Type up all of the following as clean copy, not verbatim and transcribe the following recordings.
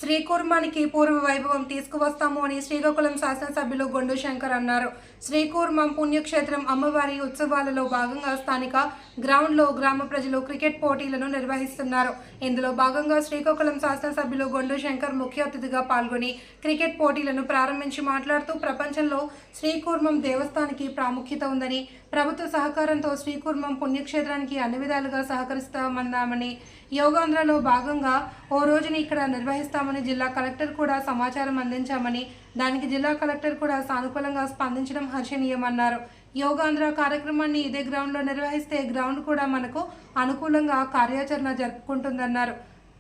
శ్రీకూర్మానికి పూర్వ వైభవం తీసుకువస్తాము అని శ్రీకాకుళం శాసనసభ్యులు గొండు శంకర్ అన్నారు. శ్రీకూర్మం పుణ్యక్షేత్రం అమ్మవారి ఉత్సవాలలో భాగంగా స్థానిక గ్రౌండ్లో గ్రామ ప్రజలు క్రికెట్ పోటీలను నిర్వహిస్తున్నారు. ఇందులో భాగంగా శ్రీకాకుళం శాసనసభ్యులు గొండు శంకర్ ముఖ్య అతిథిగా పాల్గొని క్రికెట్ పోటీలను ప్రారంభించి మాట్లాడుతూ ప్రపంచంలో శ్రీకూర్మం దేవస్థానానికి ప్రాముఖ్యత ఉందని, ప్రభుత్వ సహకారంతో శ్రీకూర్మం పుణ్యక్షేత్రానికి అన్ని విధాలుగా సహకరిస్తామన్నామని, యోగాంధ్రలో భాగంగా ఓ రోజుని ఇక్కడ నిర్వహిస్తామని జిల్లా కలెక్టర్ కూడా సమాచారం అందించామని, దానికి జిల్లా కలెక్టర్ కూడా సానుకూలంగా స్పందించడం హర్షణీయమన్నారు. యోగాంధ్ర కార్యక్రమాన్ని ఇదే గ్రౌండ్లో నిర్వహిస్తే గ్రౌండ్ కూడా మనకు అనుకూలంగా కార్యాచరణ జరుపుకుంటుందన్నారు.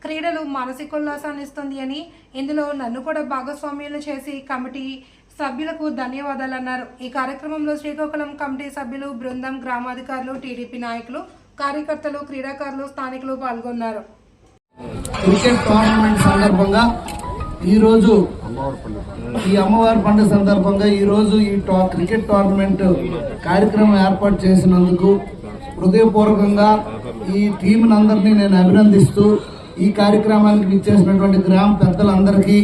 క్రీడలు మానసికోల్లాసాన్ని ఇస్తుంది అని, ఇందులో నన్ను కూడా భాగస్వామ్యాలు చేసి కమిటీ సభ్యులకు ధన్యవాదాలన్నారు. ఈ కార్యక్రమంలో శ్రీకాకుళం కమిటీ సభ్యులు బృందం, గ్రామాధికారులు, టీడీపీ నాయకులు, కార్యకర్తలు, క్రీడాకారులు, స్థానికులు పాల్గొన్నారు. క్రికెట్ టోర్నమెంట్ సందర్భంగా ఈరోజు ఈ అమ్మవారి పండుగ సందర్భంగా ఈరోజు ఈ క్రికెట్ టోర్నమెంట్ కార్యక్రమం ఏర్పాటు చేసినందుకు హృదయపూర్వకంగా ఈ టీంని అందరినీ నేను అభినందిస్తూ, ఈ కార్యక్రమానికి ఇచ్చేసినటువంటి గ్రామ పెద్దలందరికీ,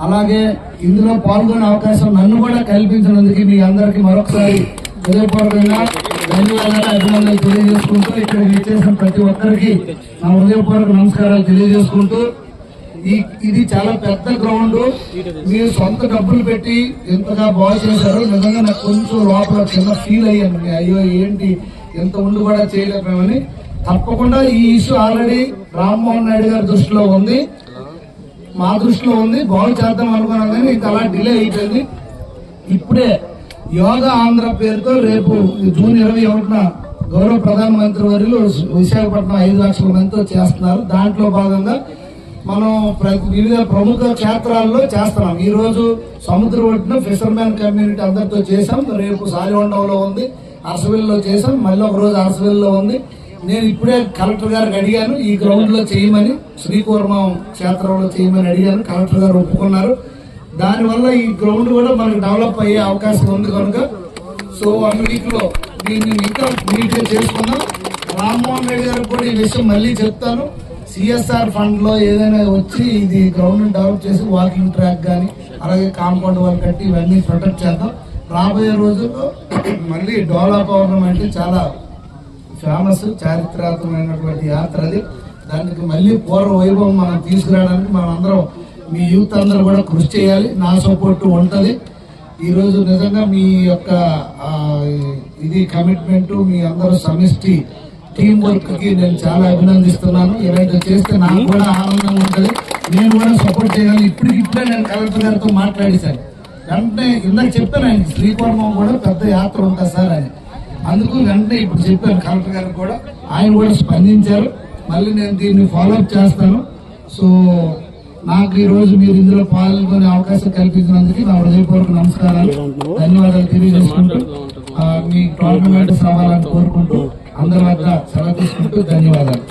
అలాగే ఇందులో పాల్గొనే అవకాశం నన్ను కూడా కల్పించినందుకు మీ అందరికీ మరొకసారి హృదయపూర్వకంగా ధన్యవాదాలు, అభినందనలు తెలియజేసుకుంటూ, ఇక్కడ ఇచ్చేసిన ప్రతి ఒక్కరికి నా హృదయపూర్వక నమస్కారాలు తెలియజేసుకుంటూ, ఇది చాలా పెద్ద గ్రౌండ్. మీరు సొంత డబ్బులు పెట్టి ఎంతగా బాగు చేశారు. నిజంగా నాకు కొంచెం లోపల చిన్న ఫీల్ అయ్యాను, అయ్యో ఏంటి ఎంత ఉండి కూడా చేయలేకపోయామని. తప్పకుండా ఈ ఇష్యూ ఆల్రెడీ రామ్మోహన్ నాయుడు గారి దృష్టిలో ఉంది, మా దృష్టిలో ఉంది. బాగు చేద్దాం అనుకున్నాం కానీ ఇంకా అలా డిలే అయిపోయింది. ఇప్పుడే యోగా ఆంధ్ర పేరుతో రేపు జూన్ 21న గౌరవ ప్రధానమంత్రి వర్యులు విశాఖపట్నం 5 లక్షల మందితో చేస్తున్నారు. దాంట్లో భాగంగా మనం వివిధ ప్రముఖ క్షేత్రాల్లో చేస్తున్నాం. ఈ రోజు సముద్ర ఒడ్డున ఫిషర్మెన్ కమ్యూనిటీ అందరితో చేశాం. రేపు సాలివండంలో ఉంది, అరసవిల్లో చేశాం, మళ్ళీ ఒక రోజు అరసవిల్లో ఉంది. నేను ఇప్పుడే కలెక్టర్ గారికి అడిగాను ఈ గ్రౌండ్ లో చేయమని, శ్రీకూర్మం క్షేత్రంలో చేయమని అడిగాను. కలెక్టర్ గారు ఒప్పుకున్నారు. దానివల్ల ఈ గ్రౌండ్ కూడా మనకు డెవలప్ అయ్యే అవకాశం ఉంది కనుక సో 1 వీక్ లో దీన్ని ఇంకా నీట్ గా చేసుకున్నాం. రామ్మోహన్ రెడ్డి గారికి కూడా ఈ విషయం మళ్ళీ చెప్తాను. సిఎస్ఆర్ ఫండ్ లో ఏదైనా వచ్చి ఇది గ్రౌండ్ డెవలప్ చేసి వాకింగ్ ట్రాక్ కానీ అలాగే కాంపౌండ్ వాళ్ళు కట్టి ఇవన్నీ ప్రొటెక్ట్ చేద్దాం. రాబోయే రోజుల్లో మళ్ళీ డోలా పౌర్ణమి అంటే చాలా ఫేమస్, చారిత్రాత్మకమైనటువంటి యాత్ర అది. దానికి మళ్ళీ పూర్వ వైభవం మనం తీసుకురావడానికి మనం అందరం, మీ యూత్ అందరూ కూడా కృషి చేయాలి. నా సపోర్ట్ ఉంటుంది. ఈరోజు నిజంగా మీ యొక్క ఇది కమిట్మెంట్, మీ అందరూ సమిష్టి టీం వర్క్ కి నేను చాలా అభినందిస్తున్నాను. ఇలాంటివి చేస్తే నాకు కూడా ఆనందంగా ఉంటుంది, నేను కూడా సపోర్ట్ చేయాలి. ఇప్పుడే నేను కలెక్టర్ గారితో మాట్లాడేశాను. వెంటనే ఇందాక చెప్పాను ఆయన శ్రీకూర్మం కూడా పెద్ద యాత్ర ఉంటుంది సార్ అని. అందుకు వెంటనే ఇప్పుడు చెప్పాను కలెక్టర్ గారికి కూడా, ఆయన కూడా స్పందించారు. మళ్ళీ నేను దీన్ని ఫాలోఅప్ చేస్తాను. సో నాకు ఈ రోజు మీరు ఇందులో పాల్గొనే అవకాశం కల్పించినందుకు నా హృదయపూర్వక నమస్కారాలు, ధన్యవాదాలు తెలియజేసుకుంటూ మీ టోర్నమెంట్ రావాలని కోరుకుంటూ అందరి వద్ద సెలవు తీసుకుంటూ ధన్యవాదాలు.